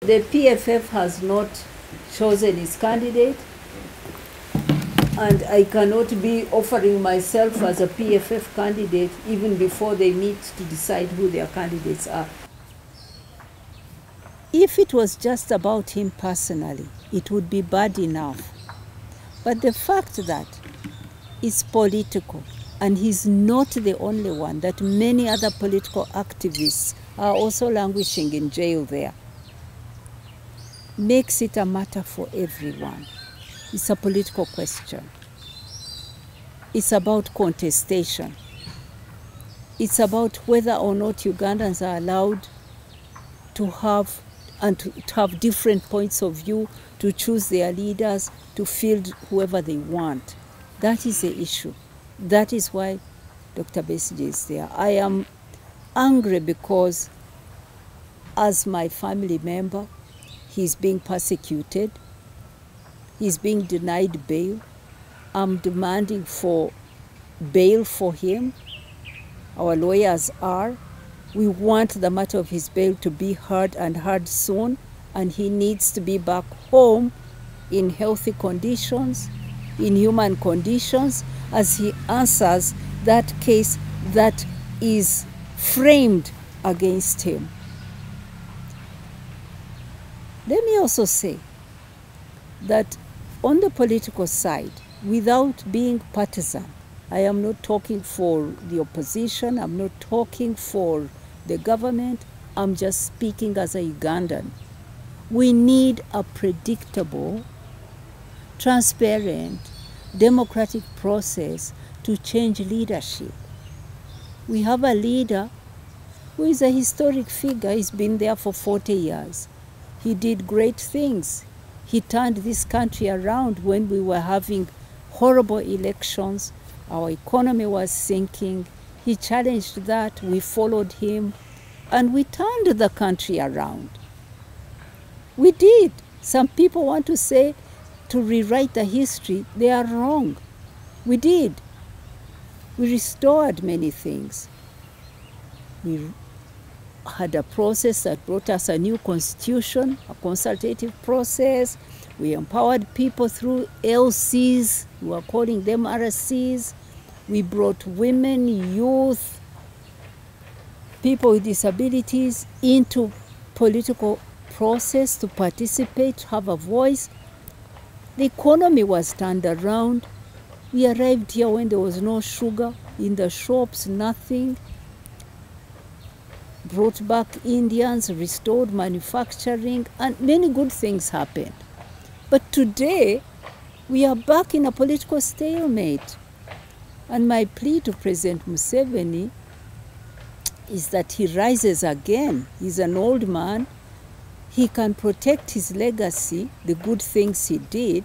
The PFF has not chosen its candidate, and I cannot be offering myself as a PFF candidate even before they meet to decide who their candidates are. If it was just about him personally, it would be bad enough. But the fact that it's political, and he's not the only one, that many other political activists are also languishing in jail there, makes it a matter for everyone. It's a political question. It's about contestation. It's about whether or not Ugandans are allowed to have different points of view, to choose their leaders, to field whoever they want. That is the issue. That is why Dr. Besigye is there. I am angry because, as my family member, he's being persecuted. He's being denied bail. I'm demanding for bail for him. Our lawyers are. We want the matter of his bail to be heard, and heard soon, and he needs to be back home in healthy conditions, in human conditions, as he answers that case that is framed against him. Let me also say that on the political side, without being partisan, I am not talking for the opposition, I'm not talking for the government, I'm just speaking as a Ugandan. We need a predictable, transparent, democratic process to change leadership. We have a leader who is a historic figure. He's been there for 40 years. He did great things. He turned this country around when we were having horrible elections. Our economy was sinking. He challenged that. We followed him, and we turned the country around. We did. Some people want to say, to rewrite the history. They are wrong. We did. We restored many things. We had a process that brought us a new constitution, a consultative process. We empowered people through LCs, we are calling them RCs. We brought women, youth, people with disabilities into political process to participate, to have a voice. The economy was turned around. We arrived here when there was no sugar in the shops, nothing. Brought back Indians, restored manufacturing, and many good things happened. But today, we are back in a political stalemate. And my plea to President Museveni is that he rises again. He's an old man. He can protect his legacy, the good things he did,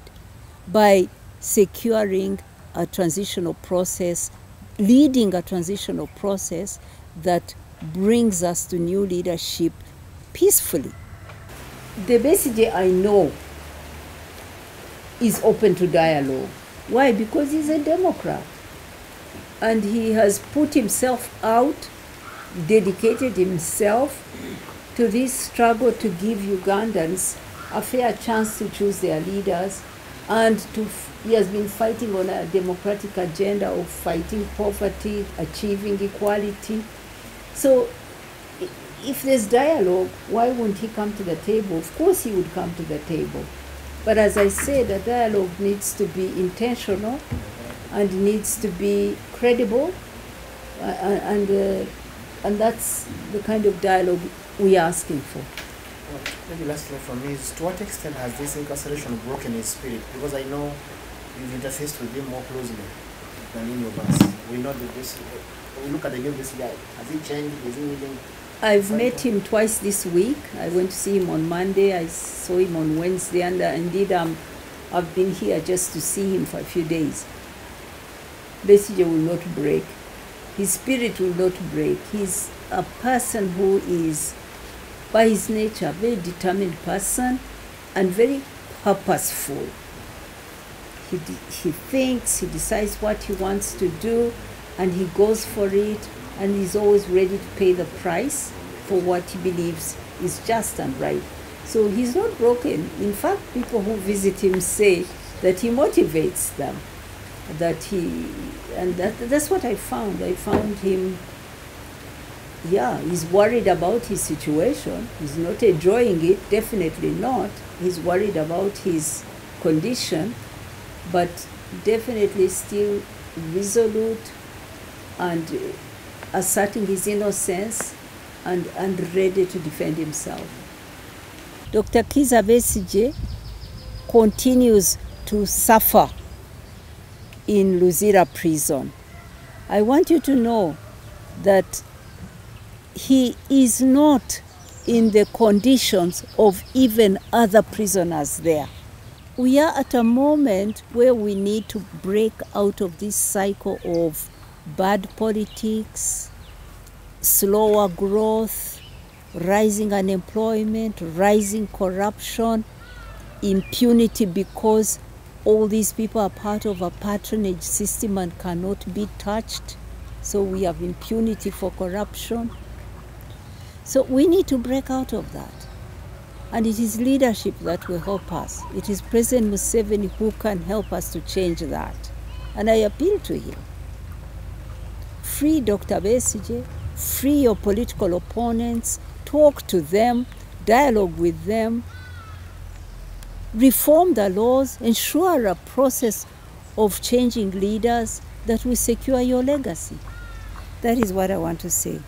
by securing a transitional process, leading a transitional process that brings us to new leadership peacefully. The Besigye I know is open to dialogue. Why? Because he's a Democrat. And he has put himself out, dedicated himself to this struggle to give Ugandans a fair chance to choose their leaders, and he has been fighting on a democratic agenda of fighting poverty, achieving equality. So if there's dialogue, why wouldn't he come to the table? Of course he would come to the table. But as I said, the dialogue needs to be intentional and needs to be credible, and that's the kind of dialogue we are asking for. Well, maybe lastly from me is, to what extent has this incarceration broken his spirit? Because I know you've interfaced with him more closely than any of us. We know that this, we look at the new this guy. Has he changed? Is he willing? I've met him twice this week. I went to see him on Monday. I saw him on Wednesday, and indeed I've been here just to see him for a few days. Besigye will not break. His spirit will not break. He's a person who is, by his nature, a very determined person and very purposeful. He thinks, he decides what he wants to do, and he goes for it, and he's always ready to pay the price for what he believes is just and right. So he's not broken. In fact, people who visit him say that he motivates them, that's what I found. I found him, he's worried about his situation. He's not enjoying it, definitely not. He's worried about his condition, but definitely still resolute and asserting his innocence and ready to defend himself. Dr. Kizza Besigye continues to suffer in Luzira prison. I want you to know that he is not in the conditions of even other prisoners there. We are at a moment where we need to break out of this cycle of bad politics, slower growth, rising unemployment, rising corruption, impunity because all these people are part of a patronage system and cannot be touched. So we have impunity for corruption. So we need to break out of that. And it is leadership that will help us. It is President Museveni who can help us to change that. And I appeal to him. Free Dr. Besigye, free your political opponents, talk to them, dialogue with them, reform the laws, ensure a process of changing leaders that will secure your legacy. That is what I want to say.